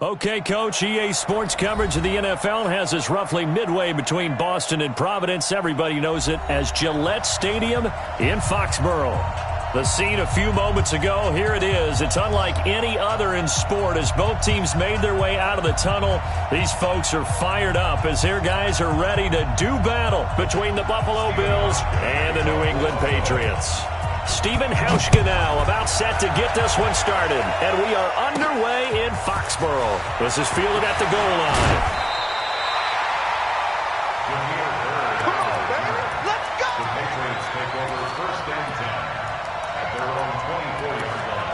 Okay, Coach, EA Sports coverage of the NFL has us roughly midway between Boston and Providence. Everybody knows it as Gillette Stadium in Foxborough. The scene a few moments ago, here it is. It's unlike any other in sport as both teams made their way out of the tunnel. These folks are fired up as their guys are ready to do battle between the Buffalo Bills and the New England Patriots. Stephen Hauschka now about set to get this one started. And we are underway in Foxborough. This is fielded at the goal line. Come on, baby. Let's go. The Patriots take over first and 10 at their own 24-yard line.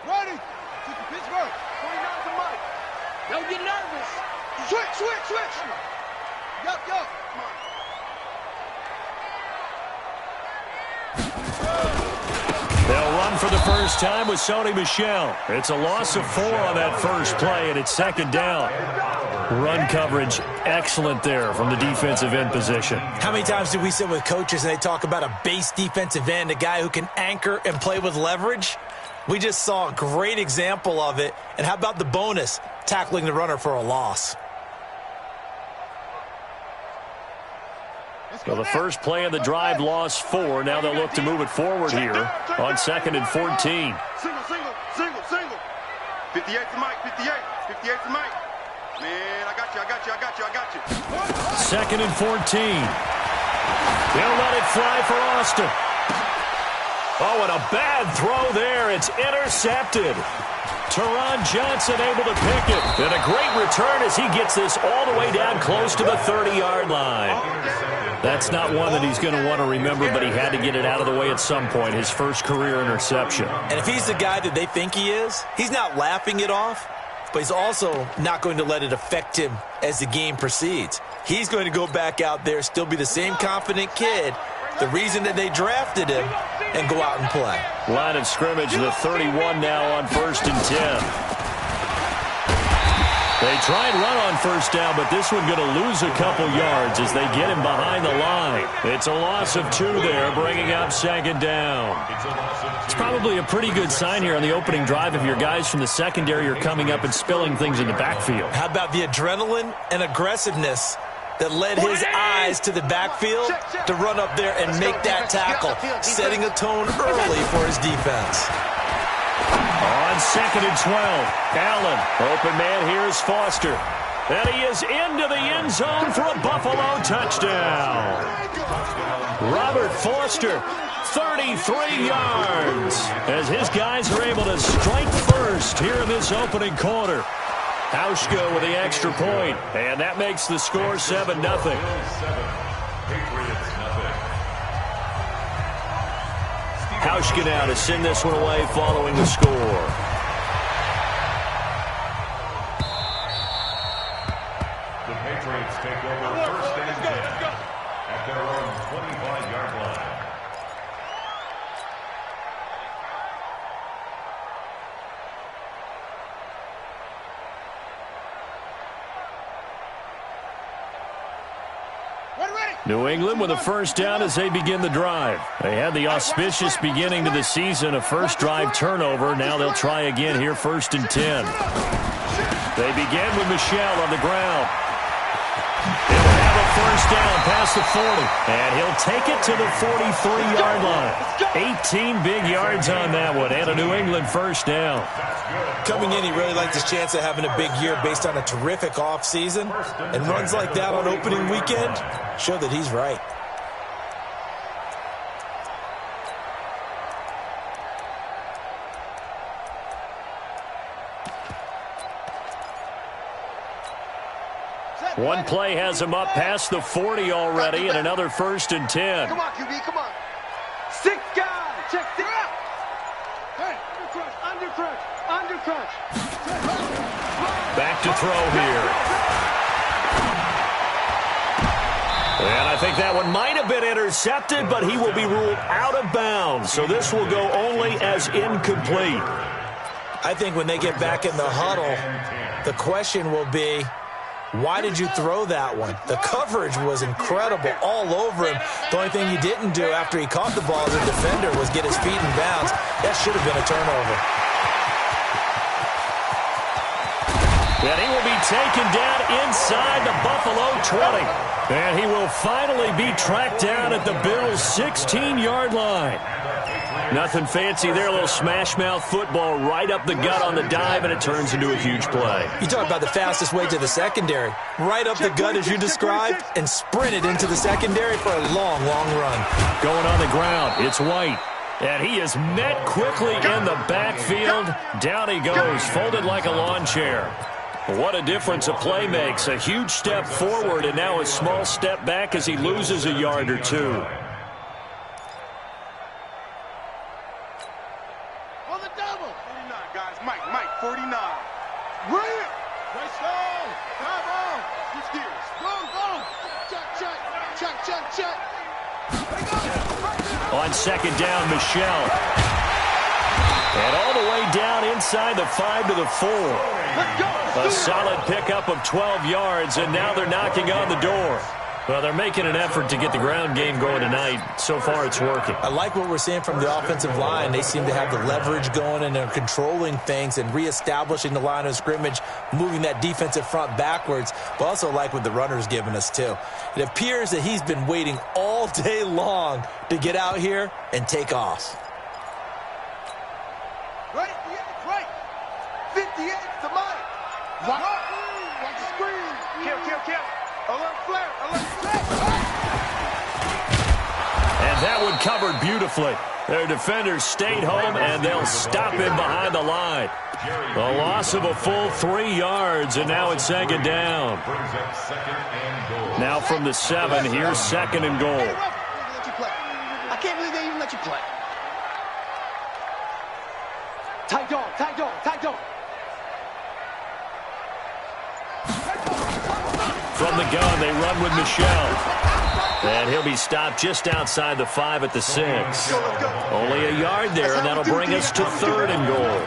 Ready. Kick the Pittsburgh. 29 to Mike. Don't get nervous. Switch. Yup. Come on. They'll run for the first time with Sony Michel. It's a loss of 4 on that first play, and it's second down. Run coverage excellent there from the defensive end position. How many times do we sit with coaches and they talk about a base defensive end, a guy who can anchor and play with leverage? We just saw a great example of it. And how about the bonus, tackling the runner for a loss? So the first play of the drive lost 4. Now they'll look to move it forward here on 2nd and 14. Single. 58 to Mike. 58 to Mike. Man, I got you. 2nd and 14. They'll let it fly for Austin. Oh, and a bad throw there. It's intercepted. Teron Johnson able to pick it. And a great return as he gets this all the way down close to the 30-yard line. That's not one that he's going to want to remember, but he had to get it out of the way at some point, his first career interception. And if he's the guy that they think he is, he's not laughing it off, but he's also not going to let it affect him as the game proceeds. He's going to go back out there, still be the same confident kid, the reason that they drafted him, and go out and play. Line of scrimmage, the 31 now on 1st and 10. They try and run on first down, but this one going to lose a couple yards as they get him behind the line. It's a loss of 2 there, bringing up 2nd down. It's probably a pretty good sign here on the opening drive if your guys from the secondary are coming up and spilling things in the backfield. How about the adrenaline and aggressiveness that led his eyes to the backfield to run up there and make that tackle, setting a tone early for his defense. On 2nd and 12, Allen, open man, here's Foster. And he is into the end zone for a Buffalo touchdown. Robert Foster, 33 yards, as his guys are able to strike first here in this opening quarter. Hauschka with the extra point, and that makes the score 7-0. Hauschka now to send this one away following the score. The Patriots take over first and 10 at their own 25-yard line. New England with a first down as they begin the drive. They had the auspicious beginning to the season, a first drive turnover. Now they'll try again here, 1st and 10. They begin with Michel on the ground. He'll have a first down past the 40, and he'll take it to the 43-yard line. 18 big yards on that one, and a New England first down. Coming in, he really liked his chance of having a big year based on a terrific offseason. And runs like that on opening weekend show that he's right. One play has him up past the 40 already, and another 1st and 10. Come on, QB, come on. 6 guys. Check it out. Hey, under crunch. Back to throw here. And I think that one might have been intercepted, but he will be ruled out of bounds. So this will go only as incomplete. I think when they get back in the huddle, The question will be, why did you throw that one? The coverage was incredible all over him. The only thing he didn't do after he caught the ball as a defender was get his feet in bounds. That should have been a turnover. And he will be taken down inside the Buffalo 20. And he will finally be tracked down at the Bills' 16-yard line. Nothing fancy there, a little smash-mouth football right up the gut on the dive, and it turns into a huge play. You talk about the fastest way to the secondary. Right up the gut, as you described, and sprinted into the secondary for a long, long run. Going on the ground, it's White. And he is met quickly in the backfield. Down he goes, folded like a lawn chair. What a difference a play makes. A huge step forward and now a small step back as he loses a yard or two. On the double. 49, guys. Mike, 49. Bring it. Nice down. Drive on. Switch gears. Go. Check. On second down, Michelle. And all the way down inside the 5 to the 4. Let's go. A solid pickup of 12 yards, and now they're knocking on the door. Well, they're making an effort to get the ground game going tonight. So far, it's working. I like what we're seeing from the offensive line. They seem to have the leverage going, and they're controlling things and reestablishing the line of scrimmage, moving that defensive front backwards. But also like what the runner's giving us, too. It appears that he's been waiting all day long to get out here and take off. Right. 58 to Mike. Watch the screen. Kill. Alert flare. And that one covered beautifully. Their defenders stayed home, and they'll stop him behind the line. A loss of a full 3 yards, and now it's second down. Now from the 7, here's second and goal. I can't believe they even let you play. Tight dog. From the gun, they run with Michelle. And he'll be stopped just outside the 5 at the 6. Only a yard there, and that'll bring us to third and goal.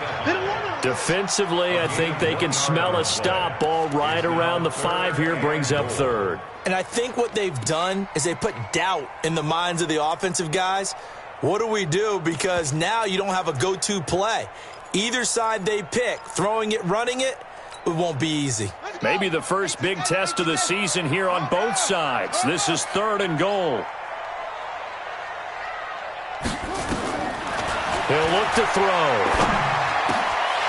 Defensively, I think they can smell a stop. Ball right around the 5 here brings up third. And I think what they've done is they put doubt in the minds of the offensive guys. What do we do? Because now you don't have a go-to play. Either side they pick, throwing it, running it, it won't be easy. Maybe the first big test of the season here on both sides. This is third and goal. He'll look to throw.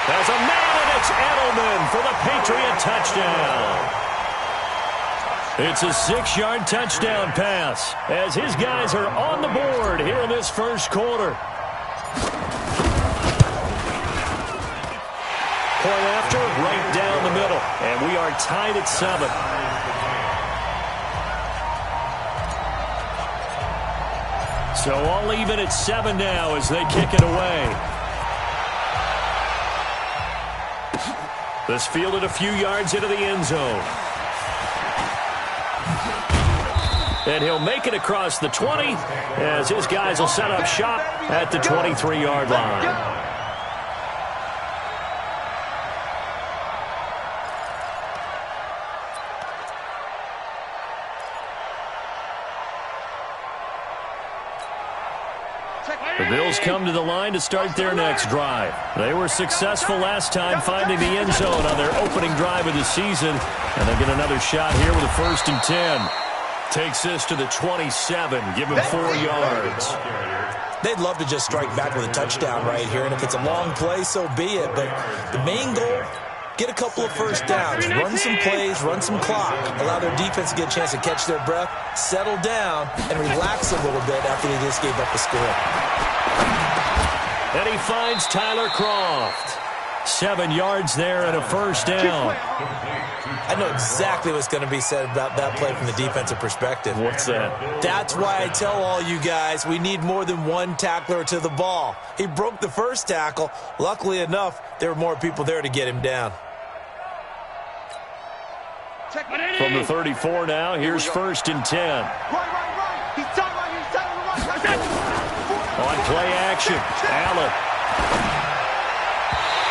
There's a man, and it's Edelman for the Patriot touchdown. It's a 6-yard touchdown pass as his guys are on the board here in this first quarter. Point after, right down the middle. And we are tied at 7. So all even at 7 now as they kick it away. This fielded a few yards into the end zone. And he'll make it across the 20 as his guys will set up shop at the 23-yard line. The Bills come to the line to start their next drive. They were successful last time finding the end zone on their opening drive of the season. And they get another shot here with a 1st and 10. Takes this to the 27, give him 4 yards. They'd love to just strike back with a touchdown right here. And if it's a long play, so be it. But the main goal, get a couple of first downs, run some plays, run some clock, allow their defense to get a chance to catch their breath, settle down, and relax a little bit after they just gave up a score. And he finds Tyler Croft. 7 yards there and a 1st down. I know exactly what's going to be said about that play from the defensive perspective. What's that? That's why I tell all you guys we need more than one tackler to the ball. He broke the first tackle. Luckily enough, there were more people there to get him down. From the 34 now, here's 1st and 10. Right. He's tight right. On play action, Allen.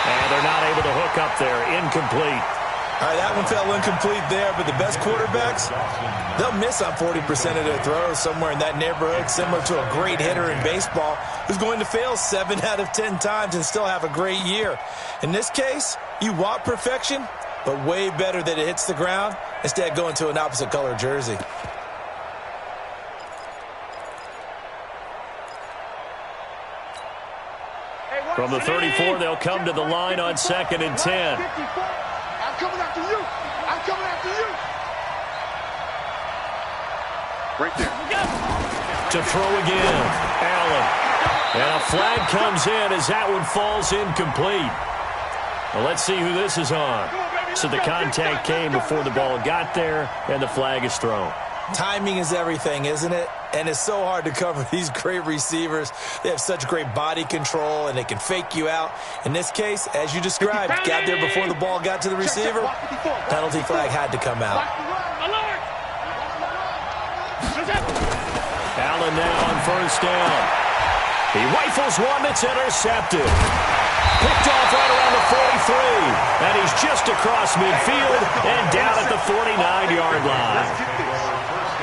And they're not able to hook up there. Incomplete. All right, that one fell incomplete there, but the best quarterbacks, they'll miss on 40% of their throws, somewhere in that neighborhood, similar to a great hitter in baseball who's going to fail 7 out of 10 times and still have a great year. In this case, you want perfection, but way better that it hits the ground instead going to an opposite color jersey. From the 34, they'll come to the line on 2nd and 10. I'm coming after you. I'm coming after you. Right there. To throw again, Allen. And a flag comes in as that one falls incomplete. Well, let's see who this is on. So the contact came before the ball got there, and the flag is thrown. Timing is everything, isn't it? And it's so hard to cover these great receivers. They have such great body control, and they can fake you out. In this case, as you described, got there before the ball got to the receiver. Penalty flag had to come out. Allen now on 1st down. He rifles one that's intercepted. Picked off right around the 43. And he's just across midfield and down at the 49-yard line.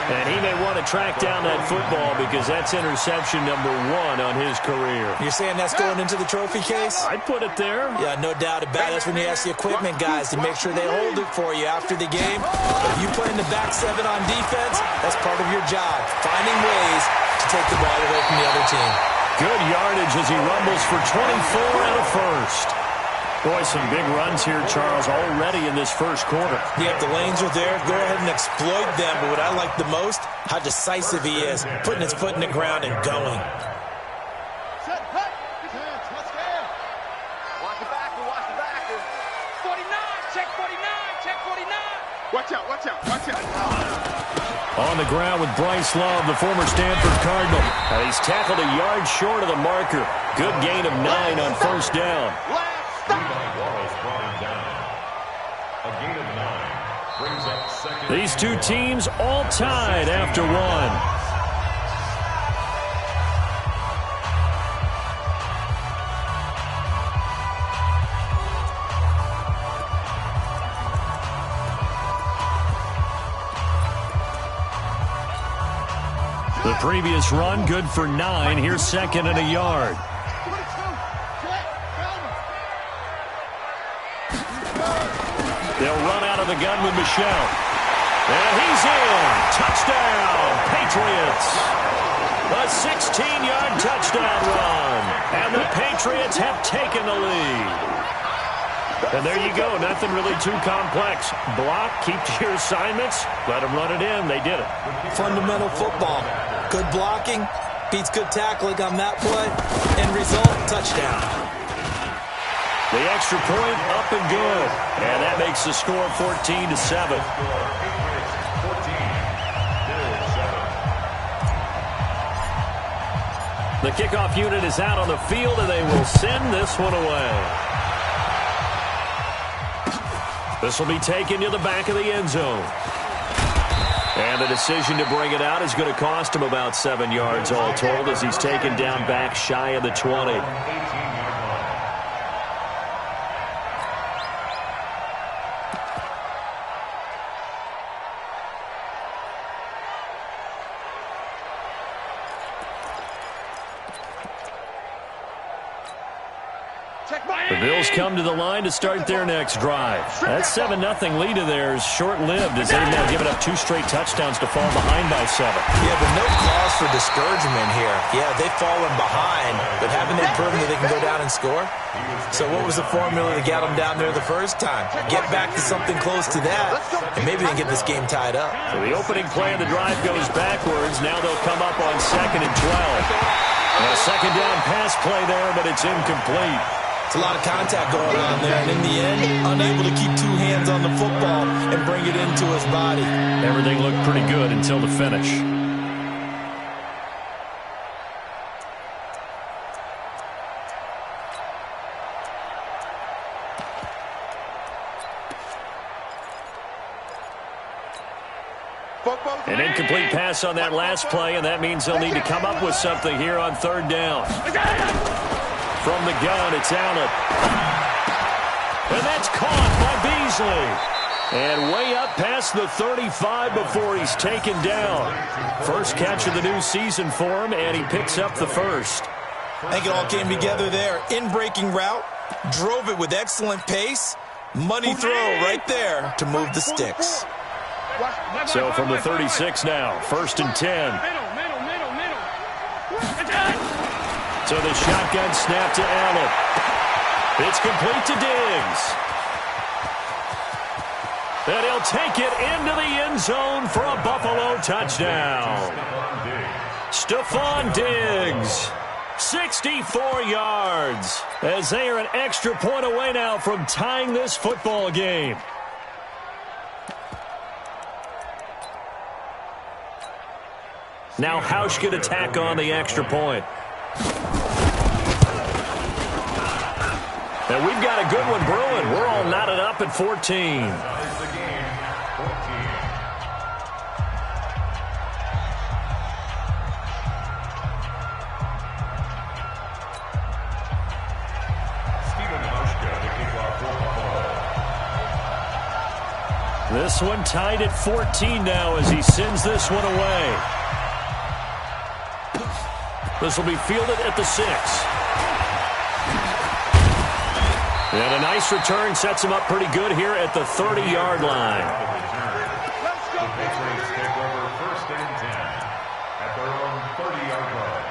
And he may want to track down that football because that's interception number 1 on his career. You're saying that's going into the trophy case? I'd put it there. Yeah, no doubt about it. That's when you ask the equipment guys to make sure they hold it for you after the game. But if you play in the back 7 on defense, that's part of your job, finding ways to take the ball away from the other team. Good yardage as he rumbles for 24 and a first. Boy, some big runs here, Charles, already in this first quarter. Yeah, the lanes are there. Go ahead and exploit them. But what I like the most, how decisive he is, putting his foot in the ground and going. Set, hey, his hands, let's go. Watch the backer, watch the backer. 49, check 49, check 49. Watch out, watch out, watch out. On the ground with Bryce Love, the former Stanford Cardinal. And he's tackled a yard short of the marker. Good gain of 9 on 1st down. These two teams all tied after 1. The previous run good for 9. Here's 2nd and a yard. They'll run out of the gun with Michel. And he's in. Touchdown, Patriots. A 16-yard touchdown run. And the Patriots have taken the lead. And there you go. Nothing really too complex. Block, keep to your assignments, let them run it in. They did it. Fundamental football. Good blocking beats good tackling on that play. End result, touchdown. The extra point up and good. And that makes the score 14-7. The kickoff unit is out on the field, and they will send this one away. This will be taken to the back of the end zone. And the decision to bring it out is going to cost him about 7 yards all told as he's taken down back shy of the 20. The Bills come to the line to start their next drive. That 7-0 lead of theirs short-lived as they've now given up 2 straight touchdowns to fall behind by 7. Yeah, but no cause for discouragement here. Yeah, they've fallen behind, but haven't they proven that they can go down and score? So what was the formula to get them down there the first time? Get back to something close to that, and maybe they can get this game tied up. So the opening play of the drive goes backwards. Now they'll come up on 2nd and 12. A 2nd down pass play there, but it's incomplete. It's a lot of contact going on there, and in the end, unable to keep 2 hands on the football and bring it into his body. Everything looked pretty good until the finish. An incomplete pass on that last play, and that means they'll need to come up with something here on 3rd down. From the gun, it's Allen. And that's caught by Beasley. And way up past the 35 before he's taken down. First catch of the new season for him, and he picks up the first. I think it all came together there. In-breaking route, drove it with excellent pace. Money throw right there to move the sticks. So from the 36 now, 1st and 10. So the shotgun snap to Allen. It's complete to Diggs. And he'll take it into the end zone for a Buffalo touchdown. Stephon Diggs, 64 yards, as they are an extra point away now from tying this football game. Now Hausch could attack on the extra point. And we've got a good one brewing. We're all knotted up at 14. This one tied at 14 now as he sends this one away. This will be fielded at the 6. And a nice return sets him up pretty good here at the 30-yard line. The Patriots take over 1st and 10 at their own 30-yard line.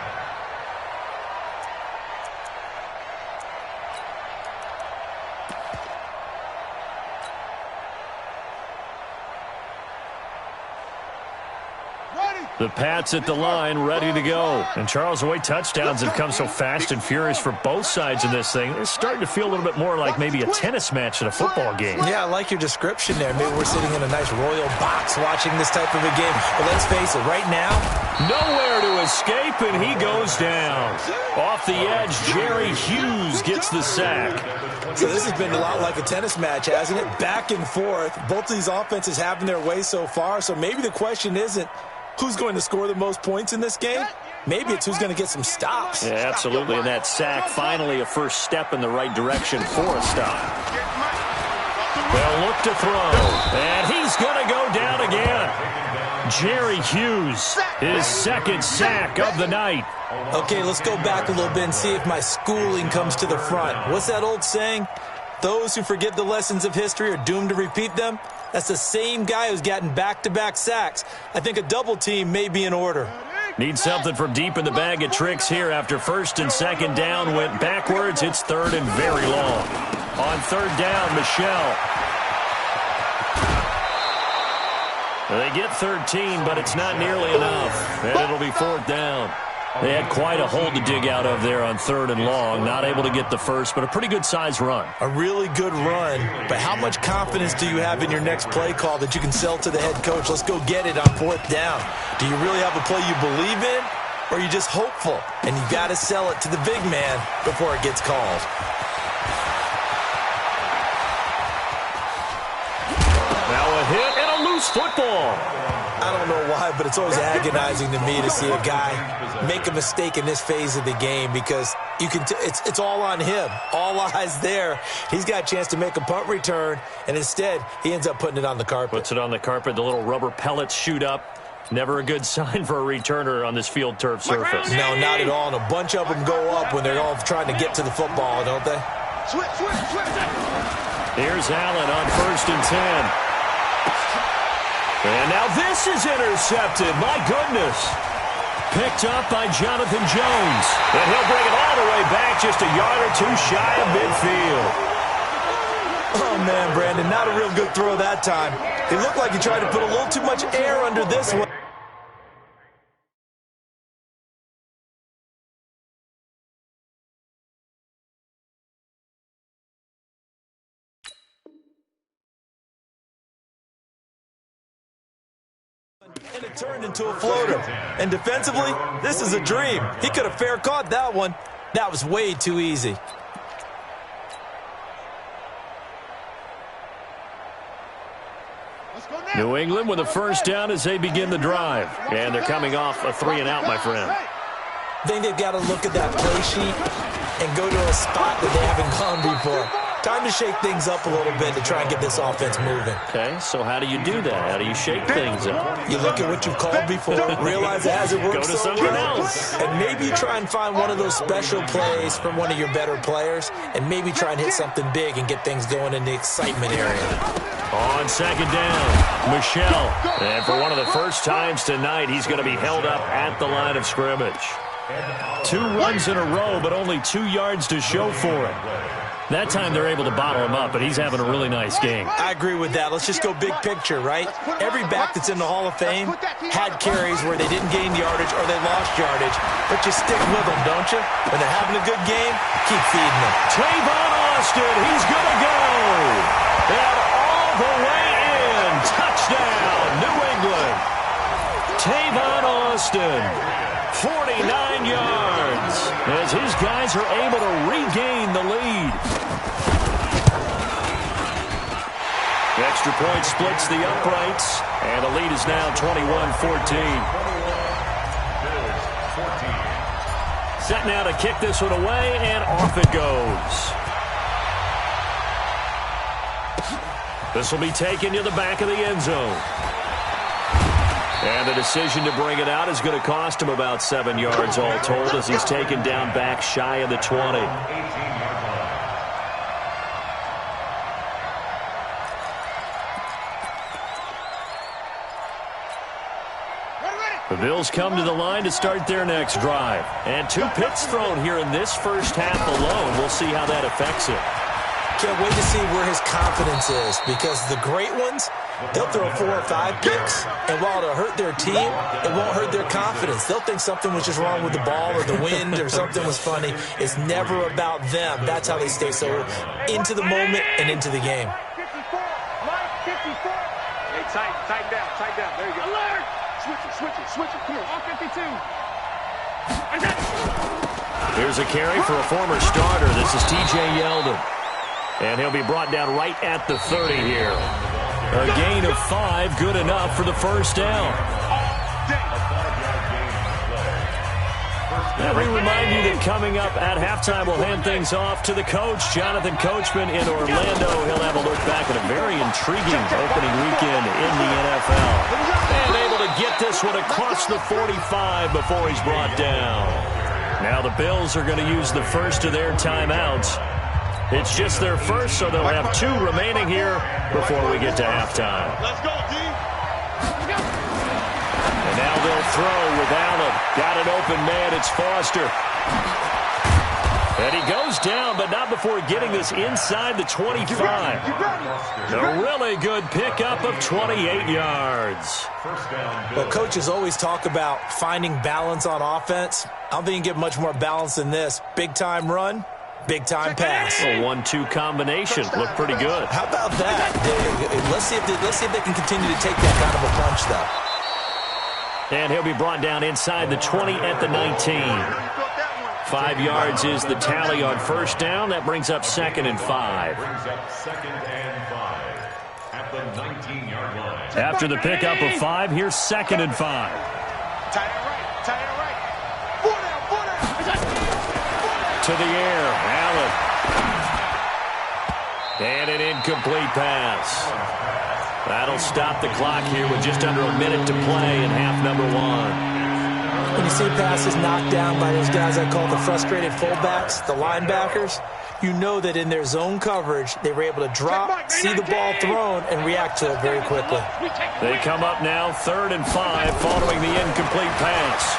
The Pats at the line, ready to go. And Charles, the way touchdowns have come so fast and furious for both sides in this thing, it's starting to feel a little bit more like maybe a tennis match in a football game. Yeah, I like your description there. Maybe we're sitting in a nice royal box watching this type of a game. But let's face it, right now, nowhere to escape, and he goes down. Off the edge, Jerry Hughes gets the sack. So this has been a lot like a tennis match, hasn't it? Back and forth. Both of these offenses having their way so far. So maybe the question isn't who's going to score the most points in this game? Maybe it's who's going to get some stops. Yeah, absolutely. And that sack, finally a first step in the right direction for a stop. They'll look to throw. And he's going to go down again. Jerry Hughes, his second sack of the night. Okay, let's go back a little bit and see if my schooling comes to the front. What's that old saying? Those who forget the lessons of history are doomed to repeat them. That's the same guy who's gotten back-to-back sacks. I think a double team may be in order. Need something from deep in the bag of tricks here after 1st and 2nd down went backwards. It's 3rd and very long. On 3rd down, Michelle. They get 13, but it's not nearly enough. And it'll be 4th down. They had quite a hole to dig out of there on 3rd and long. Not able to get the first, but a pretty good-sized run. A really good run. But how much confidence do you have in your next play call that you can sell to the head coach? Let's go get it on 4th down. Do you really have a play you believe in, or are you just hopeful? And you got to sell it to the big man before it gets called. Now a hit and a loose football. I don't know why, but it's always agonizing to me to see a guy make a mistake in this phase of the game because you can. It's all on him. All eyes there. He's got a chance to make a punt return, and instead he ends up putting it on the carpet. Puts it on the carpet. The little rubber pellets shoot up. Never a good sign for a returner on this field turf surface. No, not at all. And a bunch of them go up when they're all trying to get to the football, don't they? Here's Allen on 1st and 10. And now this is intercepted. My goodness. Picked up by Jonathan Jones. And he'll bring it all the way back just a yard or two shy of midfield. Oh, man, Brandon, not a real good throw that time. It looked like he tried to put a little too much air under this one. And it turned into a floater. And defensively, this is a dream. He could have fair caught that one. That was way too easy. New England with a first down as they begin the drive. And they're coming off a 3-and-out, my friend. I think they've got to look at that play sheet and go to a spot that they haven't gone before. Time to shake things up a little bit to try and get this offense moving. Okay, so how do you do that? How do you shake things up? You look at what you've called before, realize it hasn't worked Go to so someone well, else. and maybe you try and find one of those special plays from one of your better players, and maybe try and hit something big and get things going in the excitement area. On second down, Michelle. And for one of the first times tonight, he's going to be held up at the line of scrimmage. 2 runs in a row, but only 2 yards to show for it. That time they're able to bottle him up, but he's having a really nice game. I agree with that. Let's just go big picture, right? Every back that's in the Hall of Fame had carries where they didn't gain yardage or they lost yardage, but you stick with them, don't you? When they're having a good game, keep feeding them. Tavon Austin, he's going to go. And all the way in. Touchdown, New England. Tavon Austin, 49 yards, as his guys are able to regain the lead. The extra point splits the uprights, and the lead is now 21-14. Set now to kick this one away, and off it goes. This will be taken to the back of the end zone. And the decision to bring it out is going to cost him about 7 yards all told as he's taken down back shy of the 20. The Bills come to the line to start their next drive. And 2 picks thrown here in this first half alone. We'll see how that affects it. Can't wait to see where his confidence is, because the great ones, they'll throw 4 or 5 picks, and while it'll hurt their team, it won't hurt their confidence. They'll think something was just wrong with the ball or the wind or something was funny. It's never about them. That's how they stay so into the moment and into the game. 54, Mike, 54. Hey, tighten down. There you go. Alert! Switch it. Come on, all 52. Here's a carry for a former starter. This is T.J. Yeldon. And he'll be brought down right at the 30 here. A gain of 5, good enough for the first down. And we remind you that coming up at halftime, we'll hand things off to the coach, Jonathan Coachman in Orlando. He'll have a look back at a very intriguing opening weekend in the NFL. And able to get this one across the 45 before he's brought down. Now the Bills are going to use the first of their timeouts. It's just their first, so they'll have 2 remaining here before we get to halftime. Let's go, D. And now they'll throw with Allen. Got an open man. It's Foster. And he goes down, but not before getting this inside the 25. A really good pickup of 28 yards. Well, coaches always talk about finding balance on offense. I don't think you can get much more balance than this. Big-time run. Big-time pass. A 1-2 combination. Looked pretty good. How about that? Let's see if they can continue to take that kind of a punch, though. And he'll be brought down inside the 20 at the 19. 5 yards is the tally on first down. That brings up 2nd and 5. At the 19-yard line. After the pickup of 5, here's 2nd and 5. Tight end right. 4 down. To the air, Allen. And an incomplete pass. That'll stop the clock here with just under a minute to play in half number 1. When you see passes knocked down by those guys I call the frustrated fullbacks, the linebackers, you know that in their zone coverage, they were able to drop, see the ball thrown, and react to it very quickly. They come up now, 3rd and 5, following the incomplete pass.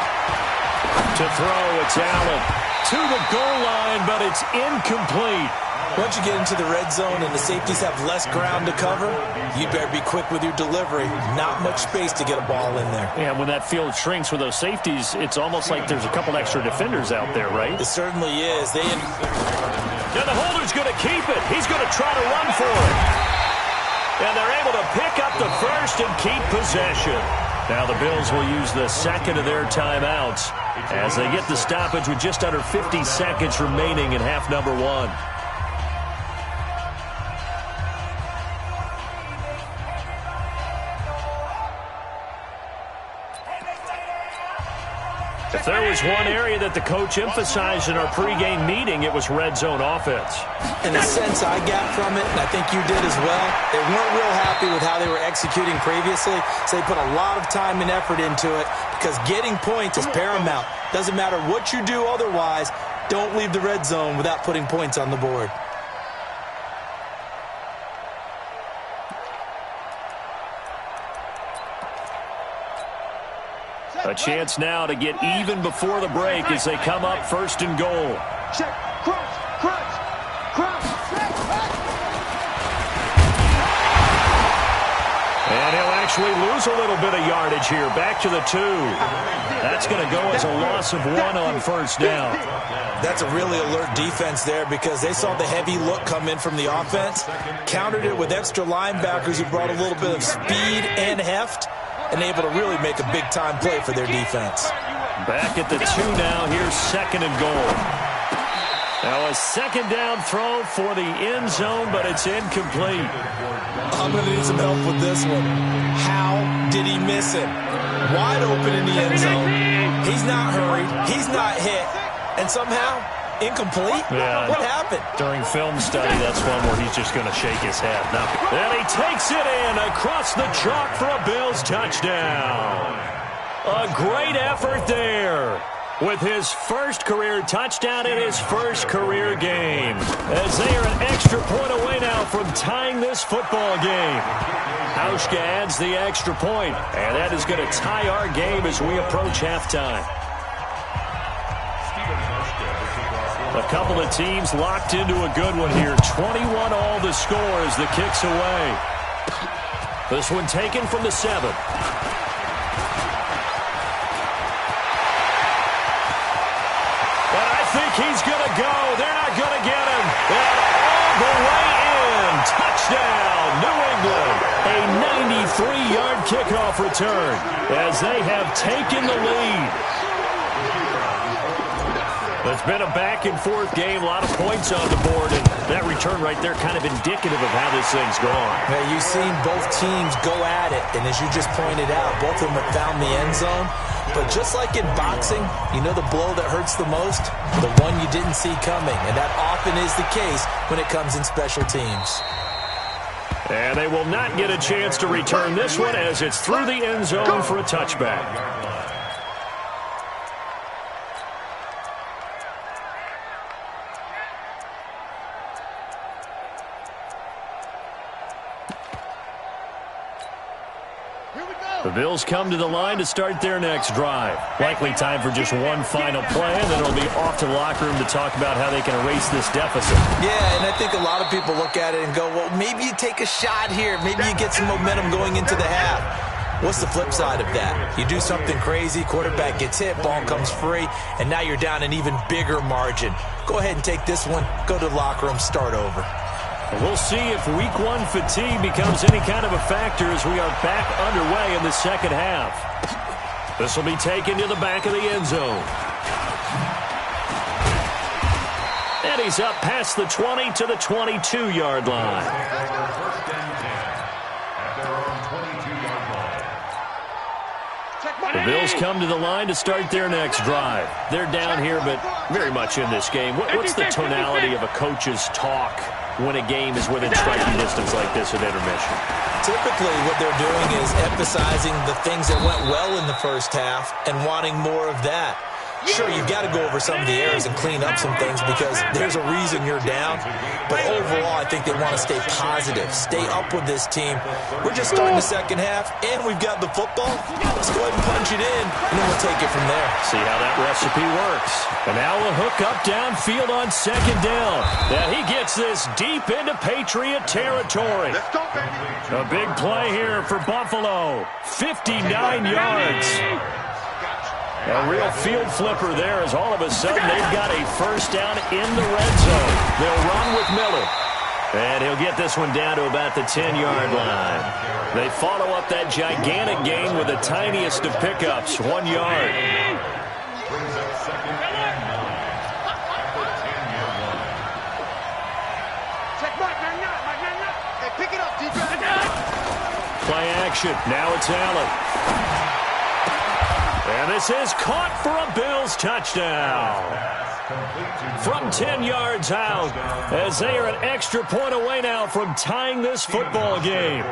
To throw, it's Allen. To the goal line, but it's incomplete. Once you get into the red zone and the safeties have less ground to cover, you better be quick with your delivery. Not much space to get a ball in there. Yeah, when that field shrinks with those safeties, it's almost like there's a couple extra defenders out there, right? It certainly is. Now the holder's going to keep it. He's going to try to run for it. And they're able to pick up the first and keep possession. Now the Bills will use the 2nd of their timeouts as they get the stoppage with just under 50 seconds remaining in half number 1. there was one area that the coach emphasized in our pregame meeting, it was red zone offense. In the sense I got from it, and I think you did as well, they weren't real happy with how they were executing previously, so they put a lot of time and effort into it because getting points is paramount. Doesn't matter what you do otherwise, don't leave the red zone without putting points on the board. A chance now to get even before the break as they come up first and goal. Check, cross, And he'll actually lose a little bit of yardage here. Back to the 2. That's going to go as a loss of 1 on first down. That's a really alert defense there because they saw the heavy look come in from the offense, countered it with extra linebackers who brought a little bit of speed and heft, and able to really make a big-time play for their defense. Back at the 2 now. Here's second and goal. Now a second down throw for the end zone, but it's incomplete. I'm going to need some help with this one. How did he miss it? Wide open in the end zone. He's not hurried. He's not hit. And somehow, incomplete? Yeah. What happened? During film study, that's one where he's just going to shake his head. No. And he takes it in across the chalk for a Bills touchdown. A great effort there with his first career touchdown in his first career game, as they are an extra point away now from tying this football game. Hauschka adds the extra point, and that is going to tie our game as we approach halftime. A couple of teams locked into a good one here. 21 all the score as the kick's away. This one taken from the 7. And I think he's going to go. They're not going to get him. And all the way in. Touchdown, New England. A 93-yard kickoff return as they have taken the lead. It's been a back-and-forth game, a lot of points on the board, and that return right there kind of indicative of how this thing's gone. Yeah, you've seen both teams go at it, and as you just pointed out, both of them have found the end zone. But just like in boxing, you know the blow that hurts the most? The one you didn't see coming, and that often is the case when it comes in special teams. And they will not get a chance to return this one as it's through the end zone for a touchback. The Bills come to the line to start their next drive. Likely time for just one final play, and then it'll be off to the locker room to talk about how they can erase this deficit. Yeah, and I think a lot of people look at it and go, well, maybe you take a shot here. Maybe you get some momentum going into the half. What's the flip side of that? You do something crazy, quarterback gets hit, ball comes free, and now you're down an even bigger margin. Go ahead and take this one, go to the locker room, start over. We'll see if week 1 fatigue becomes any kind of a factor as we are back underway in the second half. This will be taken to the back of the end zone. And he's up past the 20 to the 22-yard line. The Bills come to the line to start their next drive. They're down here, but very much in this game. What's the tonality of a coach's talk when a game is within striking distance like this at intermission? Typically, what they're doing is emphasizing the things that went well in the first half and wanting more of that. Sure, you've got to go over some of the errors and clean up some things because there's a reason you're down. But overall, I think they want to stay positive, stay up with this team. We're just starting the second half, and we've got the football. Let's go ahead and punch it in, and then we'll take it from there. See how that recipe works. And now a hook up downfield on second down. Now he gets this deep into Patriot territory. Let's go, baby. A big play here for Buffalo. 59 yards. A real field flipper there as all of a sudden they've got a first down in the red zone. They'll run with Miller. And he'll get this one down to about the 10-yard line. They follow up that gigantic gain with the tiniest of pickups, 1 yard. Brings up second and 9 at the 10-yard line. Check Mike, hey, pick it up, defense. Play action. Now it's Allen. And this is caught for a Bills touchdown. From 10 yards out, as they are an extra point away now from tying this football game.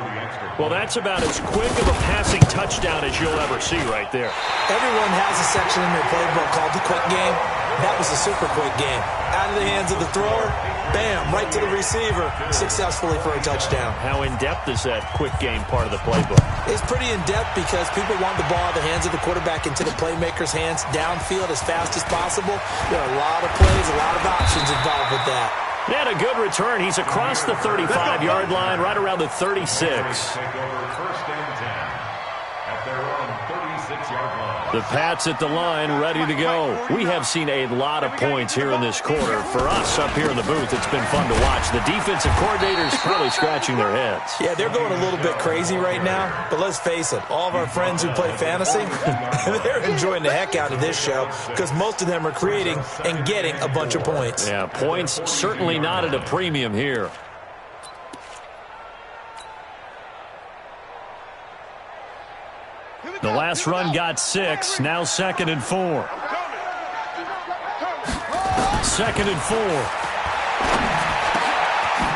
Well, that's about as quick of a passing touchdown as you'll ever see right there. Everyone has a section in their playbook called the quick game. That was a super quick game. Out of the hands of the thrower, bam, right to the receiver, successfully for a touchdown. How in-depth is that quick game part of the playbook? It's pretty in-depth because people want the ball out of the hands of the quarterback into the playmaker's hands downfield as fast as possible. There are a lot of plays, a lot of options involved with that. He had a good return. He's across the 35-yard line, right around the 36. Take over first and 10 at their own 36-yard line. The Pats at the line, ready to go. We have seen a lot of points here in this quarter. For us up here in the booth, it's been fun to watch. The defensive coordinators probably scratching their heads. Yeah, they're going a little bit crazy right now, but let's face it, all of our friends who play fantasy, they're enjoying the heck out of this show because most of them are creating and getting a bunch of points. Yeah, points certainly not at a premium here. The last run got 6, now 2nd and 4. 2nd and 4.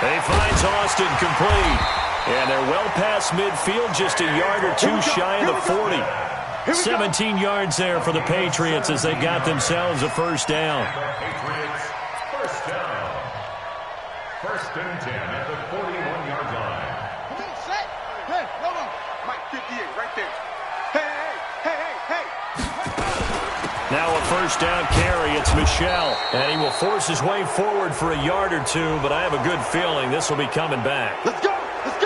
He finds Austin complete. And they're well past midfield, just a yard or two shy of the 40. 17 yards there for the Patriots as they got themselves a first down. Patriots, first down. First and 10 at the 41-yard line. Come on, set. Hey, hold on. Mike, 58, right there. Hey. Now a first down carry. It's Michel. And he will force his way forward for a yard or two, but I have a good feeling this will be coming back. Let's go.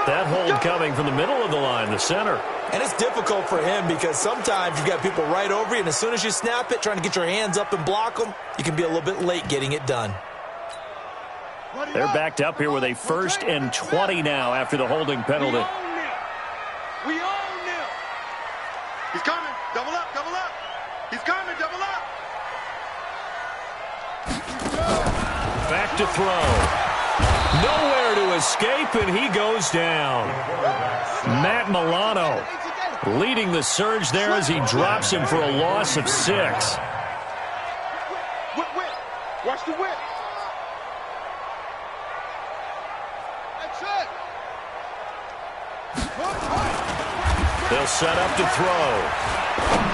That hold coming from the middle of the line, the center. And it's difficult for him because sometimes you've got people right over you, and as soon as you snap it, trying to get your hands up and block them, you can be a little bit late getting it done. They're backed up here with a 1st and 20 now after the holding penalty. We own them. He's coming. Double up. He's coming. Double up. Back to throw. Nowhere to escape, and he goes down. Matt Milano leading the surge there as he drops him for a loss of 6. Whip. Watch the whip. That's it. They'll set up to throw.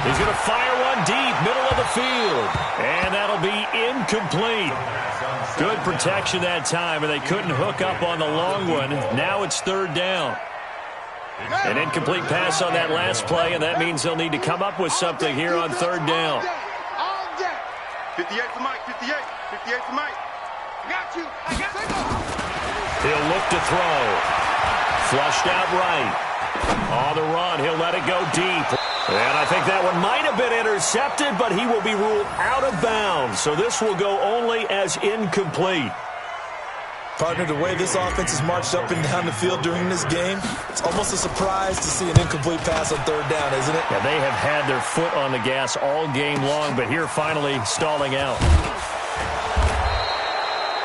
He's going to fire one deep, middle of the field. And that'll be incomplete. Good protection that time, and they couldn't hook up on the long one. Now it's 3rd down. An incomplete pass on that last play, and that means they'll need to come up with something here on 3rd down. 58 for Mike, 58 for Mike. I got you. He'll look to throw. Flushed out right. On the run, he'll let it go deep. And I think that one might have been intercepted, but he will be ruled out of bounds. So this will go only as incomplete. Partner, the way this offense has marched up and down the field during this game, it's almost a surprise to see an incomplete pass on 3rd down, isn't it? Yeah, they have had their foot on the gas all game long, but here finally stalling out.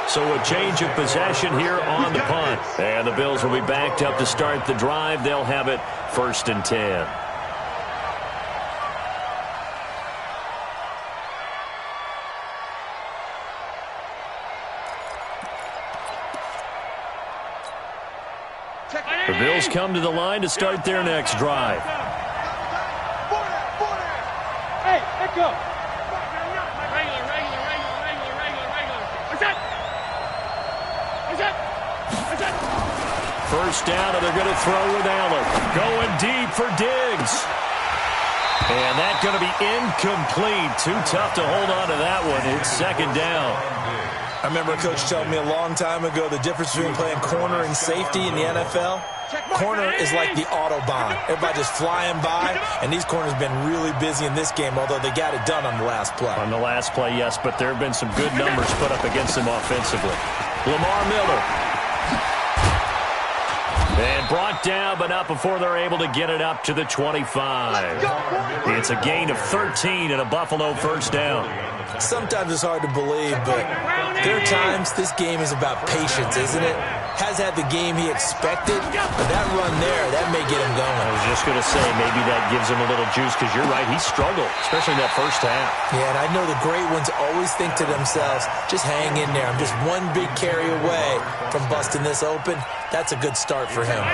So a change of possession here on the punt. And the Bills will be backed up to start the drive. They'll have it 1st and 10. The Bills come to the line to start their next drive. Hey, let go. First down, and they're going to throw with Allen. Going deep for Diggs. And that's going to be incomplete. Too tough to hold on to that one. It's 2nd down. I remember a coach telling me a long time ago the difference between playing corner and safety in the NFL. Corner is like the Autobahn. Everybody just flying by, and these corners have been really busy in this game, although they got it done on the last play. On the last play, yes, but there have been some good numbers put up against them offensively. Lamar Miller. And brought down, but not before they're able to get it up to the 25. It's a gain of 13 and a Buffalo first down. Sometimes it's hard to believe, but there are times this game is about patience, isn't it? has had the game he expected, but that run there, that may get him going. I was just going to say, maybe that gives him a little juice, because you're right, he struggled, especially in that first half. Yeah, and I know the great ones always think to themselves, just hang in there. I'm just one big carry away from busting this open. That's a good start for him.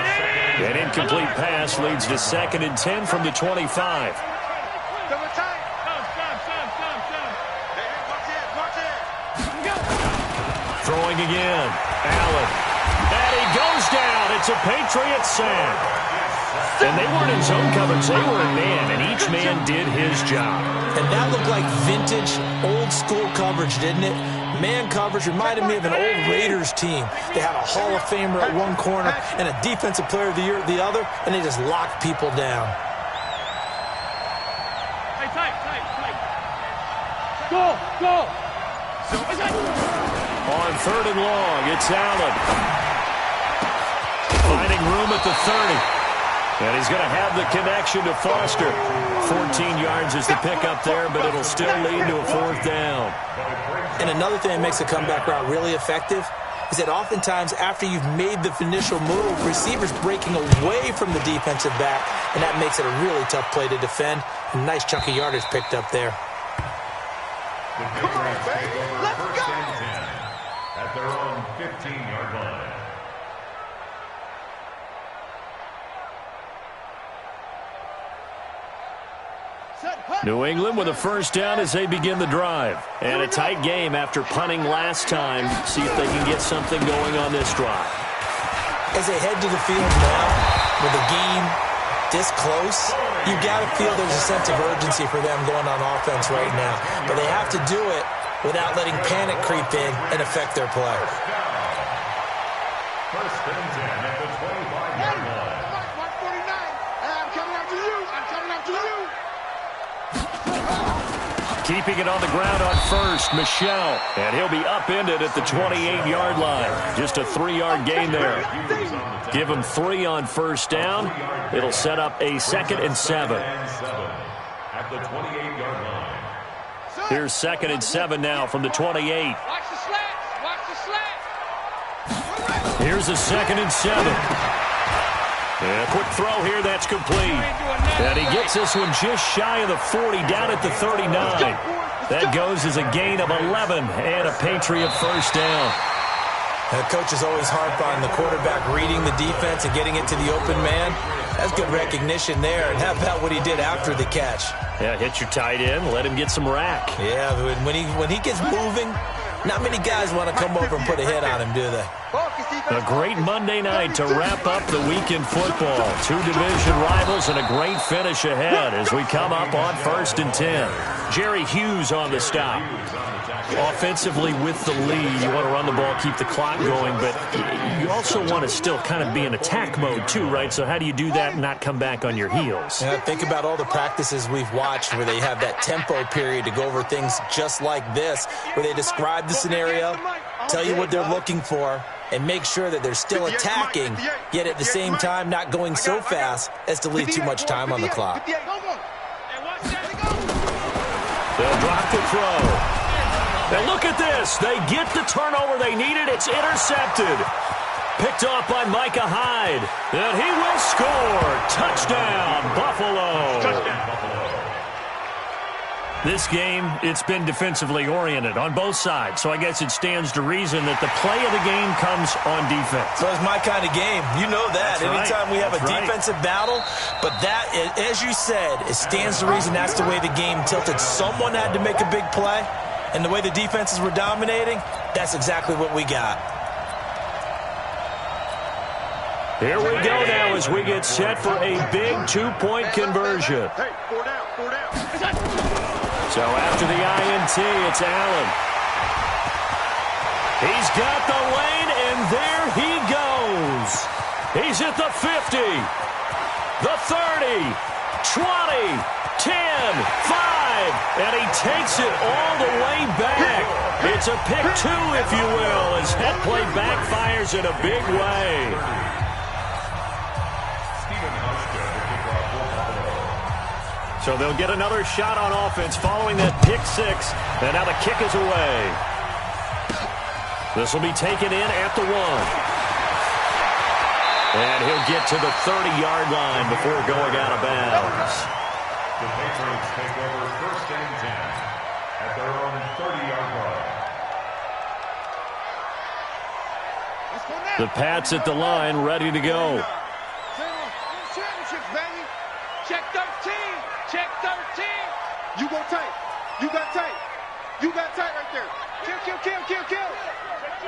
An incomplete pass leads to 2nd and 10 from the 25. Throwing again. Allen. And he goes down. It's a Patriots sack. And they weren't in zone coverage. They were in man, and each man did his job. And that looked like vintage, old-school coverage, didn't it? Man coverage reminded me of an old Raiders team. They had a Hall of Famer at one corner and a Defensive Player of the Year at the other, and they just locked people down. Go! On 3rd and long, it's Allen. Finding room at the 30. And he's going to have the connection to Foster. 14 yards is the pickup there, but it'll still lead to a 4th down. And another thing that makes a comeback route really effective is that oftentimes after you've made the initial move, receivers breaking away from the defensive back, and that makes it a really tough play to defend. A nice chunk of yardage picked up there. Come on, baby. Let's go! At their own 15-yard line. New England with a 1st down as they begin the drive. And a tight game after punting last time. See if they can get something going on this drive. As they head to the field now, with the game this close, you got to feel there's a sense of urgency for them going on offense right now. But they have to do it without letting panic creep in and affect their play. 1st and 10 at the 25-yard line. Mark 49. I'm coming after you. Keeping it on the ground on 1st, Michelle. And he'll be upended at the 28-yard line. Just a 3-yard gain there. Give him 3 on 1st down. It'll set up a 2nd and 7. At the 28-yard line. Here's 2nd and 7 now from the 28. Watch the slats. Here's a 2nd and 7. And a quick throw here, that's complete. And he gets this one just shy of the 40, down at the 39. That goes as a gain of 11 and a Patriot 1st down. The coaches always harp on the quarterback reading the defense and getting it to the open man. That's good recognition there. And how about what he did after the catch? Yeah, hit your tight end, let him get some rack. Yeah, when he gets moving, not many guys want to come over and put a hit on him, do they? A great Monday night to wrap up the week in football. 2 division rivals and a great finish ahead as we come up on 1st and 10. Jerry Hughes on the stop. Offensively with the lead, you want to run the ball, keep the clock going, but you also want to still kind of be in attack mode too, right? So how do you do that and not come back on your heels? Yeah, think about all the practices we've watched where they have that tempo period to go over things just like this, where they describe the scenario, tell you what they're looking for, and make sure that they're still attacking, yet at the same time not going so fast as to leave too much time on the clock. They'll drop the throw. And look at this. They get the turnover they needed. It's intercepted. Picked off by Micah Hyde. And he will score. Touchdown, Buffalo. This game, it's been defensively oriented on both sides. So I guess it stands to reason that the play of the game comes on defense. So it's my kind of game. You know that. That's Anytime right. we have a defensive battle. But that, as you said, it stands to reason that's the way the game tilted. Someone had to make a big play. And the way the defenses were dominating, that's exactly what we got. Here we go now as we get set for a big 2-point conversion. Hey, 4 down. So after the INT, it's Allen. He's got the lane, and there he goes. He's at the 50, the 30, 20, 10, 5, and he takes it all the way back. It's a pick 2, if you will, as that play backfires in a big way. So they'll get another shot on offense following that pick 6, and now the kick is away. This will be taken in at the 1. And he'll get to the 30-yard line before going out of bounds. The Patriots take over first and 10 at their own 30-yard line. The Pats at the line, ready to go. Championships, baby. Check 13. Check 13. You go tight. You got tight. You got tight right there. Kill, kill, kill, kill, kill.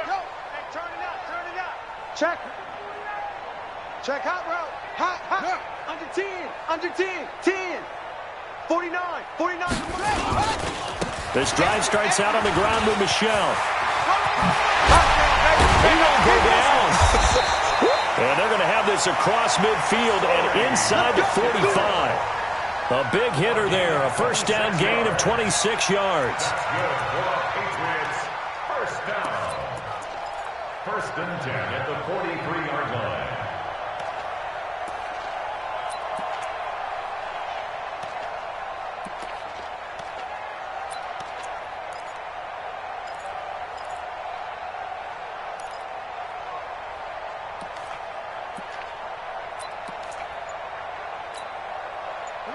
Go. Hey, turn it up. Turn it up. Check. Check hot route. Hot, hot. Yeah. Under 10. Under 10. 10. 49. 49. This drive starts out on the ground with Michelle. He won't go down. And they're going to have this across midfield and inside the 45. A big hitter there. A first down gain of 26 yards. Good for Patriots. First down. First and 10 at the 43-yard line.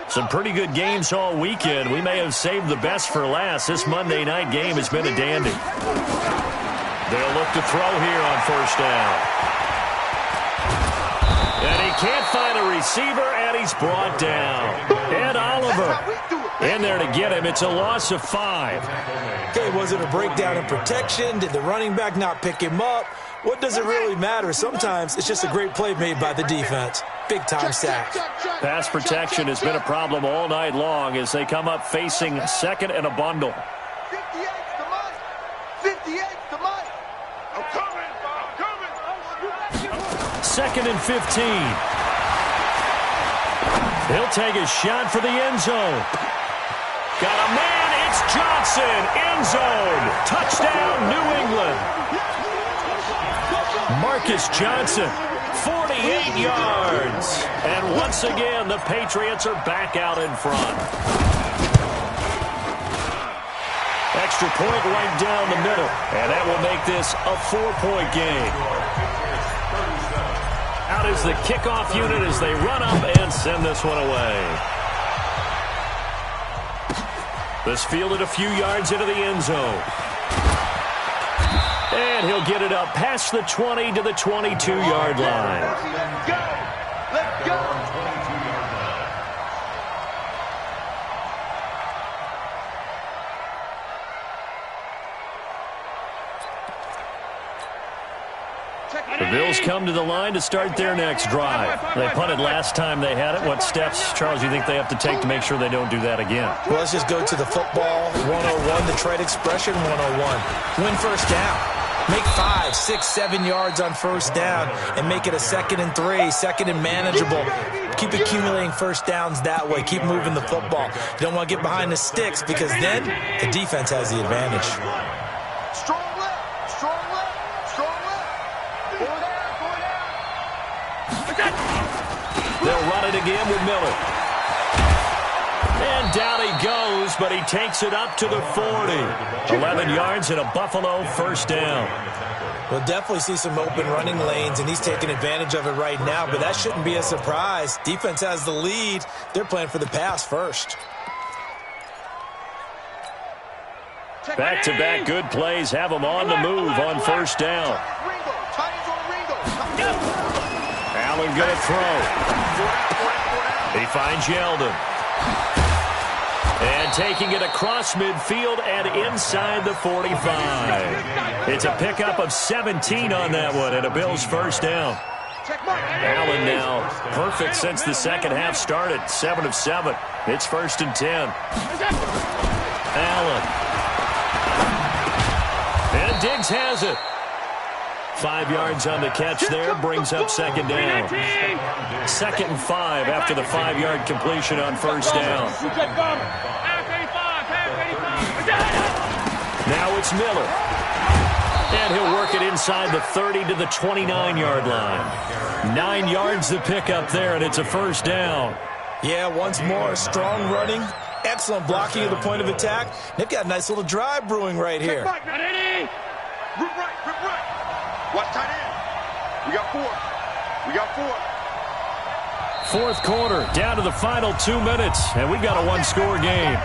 Some pretty good games all weekend. We may have saved the best for last. This Monday night game has been a dandy. They'll look to throw here on first down. And he can't find a receiver, and he's brought down. Ed Oliver in there to get him. It's a loss of 5. Okay, was it a breakdown in protection? Did the running back not pick him up? What does it really matter? Sometimes it's just a great play made by the defense. Big-time sack. Pass protection has been a problem all night long as they come up facing second and a bundle. 58's the money. 58's the money. I'm coming. I'm coming. Second and 15. He'll take a shot for the end zone. Got a man. It's Johnson. End zone. Touchdown, New England. Marcus Johnson, 48 yards. And once again, the Patriots are back out in front. Extra point right down the middle. And that will make this a 4-point game. Out is the kickoff unit as they run up and send this one away. This fielded a few yards into the end zone. And he'll get it up past the 20 to the 22-yard line. Let's go. Let's go. The Bills come to the line to start their next drive. They punted last time they had it. What steps, Charles, you think they have to take to make sure they don't do that again? Well, let's just go to the football 101, the trade expression 101. Win first down. Make 5, 6, 7 yards on first down and make it a 2nd and 3, 2nd and manageable. Keep accumulating first downs that way. Keep moving the football. You don't want to get behind the sticks because then the defense has the advantage. Strong left. Strong left. Strong left. Forward down. Forward down. They'll run it again with Miller. And down he goes, but he takes it up to the 40. 11 yards and a Buffalo first down. We'll definitely see some open running lanes, and he's taking advantage of it right now, but that shouldn't be a surprise. Defense has the lead. They're playing for the pass first. Back-to-back good plays have them on the move on first down. Allen going to throw. He finds Yeldon. And taking it across midfield and inside the 45. It's a pickup of 17 on that one and a Bills first down. Allen now perfect since the second half started. 7 of 7. It's first and 10. Allen. And Diggs has it. 5 yards on the catch there, brings up second down. 2nd and 5 after the 5-yard completion on first down. Now it's Miller. And he'll work it inside the 30 to the 29-yard line. 9 yards the pickup there, and it's a first down. Yeah, once more, strong running, excellent blocking at the point of attack. They've got a nice little drive brewing right here. Rip right. Watch tight end. We got 4. We got 4. Fourth quarter, down to the final 2 minutes, and we've got a one-score game.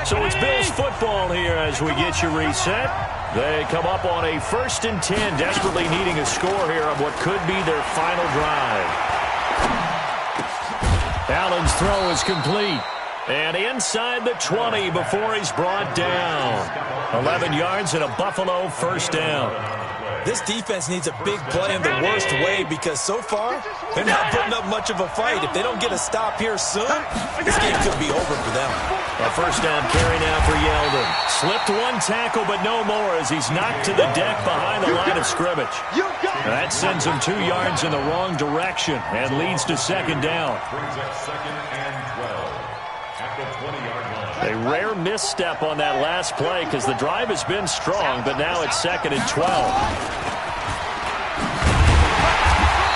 So it's Bills football here as we get you reset. They come up on a 1st and 10, desperately needing a score here on what could be their final drive. Allen's throw is complete. And inside the 20 before he's brought down. 11 yards and a Buffalo first down. This defense needs a big play in the worst way because so far, they're not putting up much of a fight. If they don't get a stop here soon, this game could be over for them. A first down carry now for Yeldon. Slipped one tackle, but no more as he's knocked to the deck behind the line of scrimmage. That sends him 2 yards in the wrong direction and leads to second down. Brings up 2nd and 12 at the 20-yard line. A rare misstep on that last play because the drive has been strong, but now it's 2nd and 12.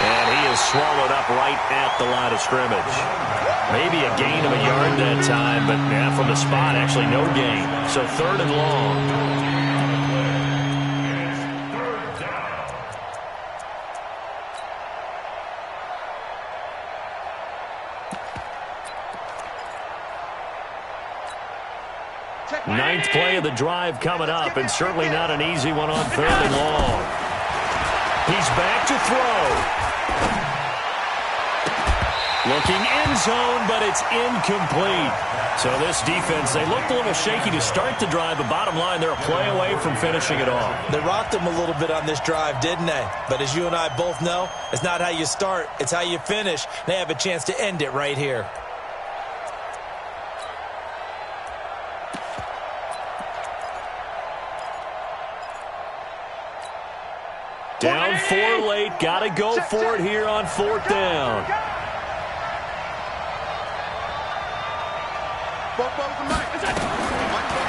And he is swallowed up right at the line of scrimmage. Maybe a gain of a yard that time, but yeah, from the spot, actually no gain. So 3rd and long. Ninth play of the drive coming up, and certainly not an easy one on 3rd and long. He's back to throw. Looking end zone, but it's incomplete. So this defense, they looked a little shaky to start the drive, but bottom line, they're a play away from finishing it off. They rocked him a little bit on this drive, didn't they? But as you and I both know, it's not how you start, it's how you finish. They have a chance to end it right here. Down 4 late. Got to go for it here on 4th down.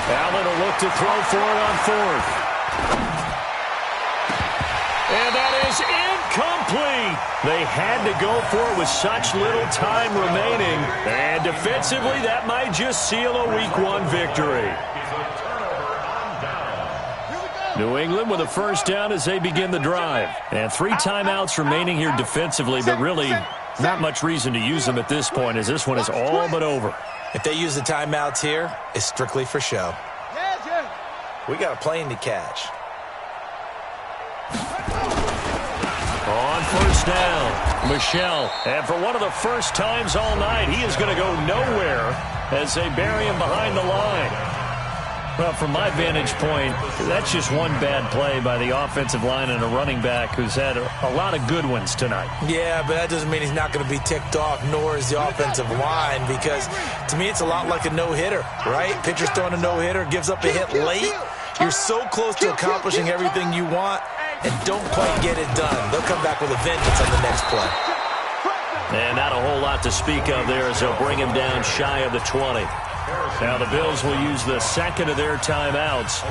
Allen will look to throw for it on 4th. And that is incomplete. They had to go for it with such little time remaining. And defensively, that might just seal a Week 1 victory. New England with a first down as they begin the drive. And 3 timeouts remaining here defensively, but really not much reason to use them at this point as this one is all but over. If they use the timeouts here, it's strictly for show. We got a plane to catch. On first down, Michel. And for one of the first times all night, he is going to go nowhere as they bury him behind the line. Well, from my vantage point, that's just one bad play by the offensive line and a running back who's had a lot of good ones tonight. Yeah, but that doesn't mean he's not going to be ticked off, nor is the offensive line, because to me it's a lot like a no-hitter, right? Pitcher's throwing a no-hitter, gives up a hit late. You're so close to accomplishing everything you want and don't quite get it done. They'll come back with a vengeance on the next play. And not a whole lot to speak of there as they'll bring him down shy of the 20. Now the Bills will use the second of their timeouts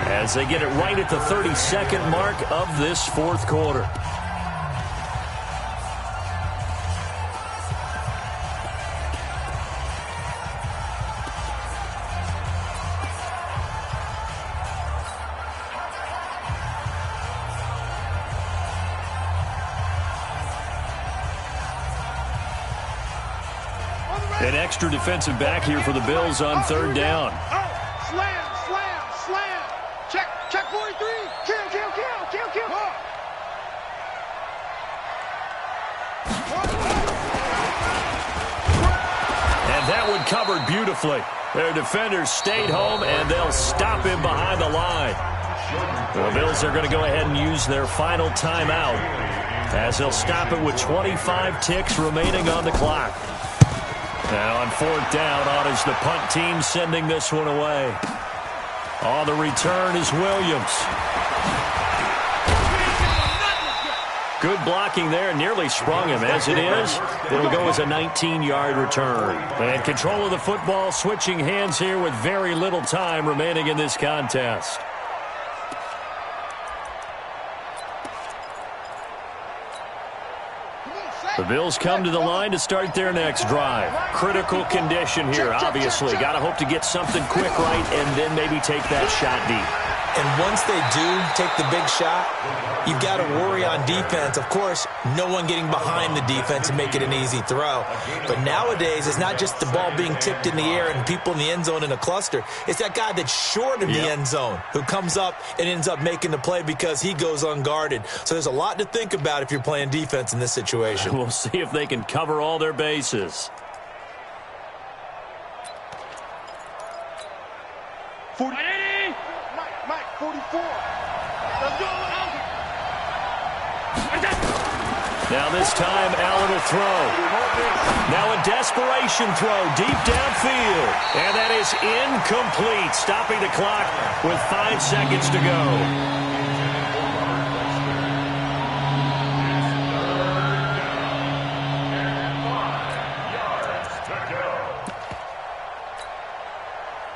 as they get it right at the 32nd mark of this 4th quarter. An extra defensive back here for the Bills on 3rd down. Slam, slam, slam. Check 43. Kill. And that one covered beautifully. Their defenders stayed home, and they'll stop him behind the line. The Bills are going to go ahead and use their final timeout as they'll stop it with 25 ticks remaining on the clock. Now on 4th down, on is the punt team sending this one away. On the return is Williams. Good blocking there, nearly sprung him. As it is, it'll go as a 19-yard return. And control of the football, switching hands here with very little time remaining in this contest. The Bills come to the line to start their next drive. Critical condition here, obviously. Got to hope to get something quick right and then maybe take that shot deep. And once they do take the big shot, you've got to worry on defense. Of course, no one getting behind the defense and make it an easy throw. But nowadays, it's not just the ball being tipped in the air and people in the end zone in a cluster. It's that guy that's short of the end zone who comes up and ends up making the play because he goes unguarded. So there's a lot to think about if you're playing defense in this situation. We'll see if they can cover all their bases. 40. Mike, 44. Let's go. Now this time, Allen will throw. Now a desperation throw deep downfield. And that is incomplete, stopping the clock with 5 seconds to go.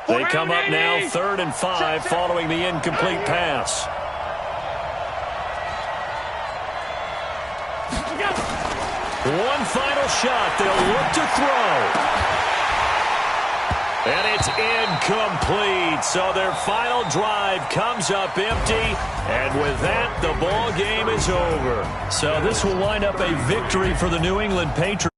They come up now 3rd and 5 following the incomplete pass. One final shot. They'll look to throw. And it's incomplete. So their final drive comes up empty. And with that, the ball game is over. So this will wind up a victory for the New England Patriots.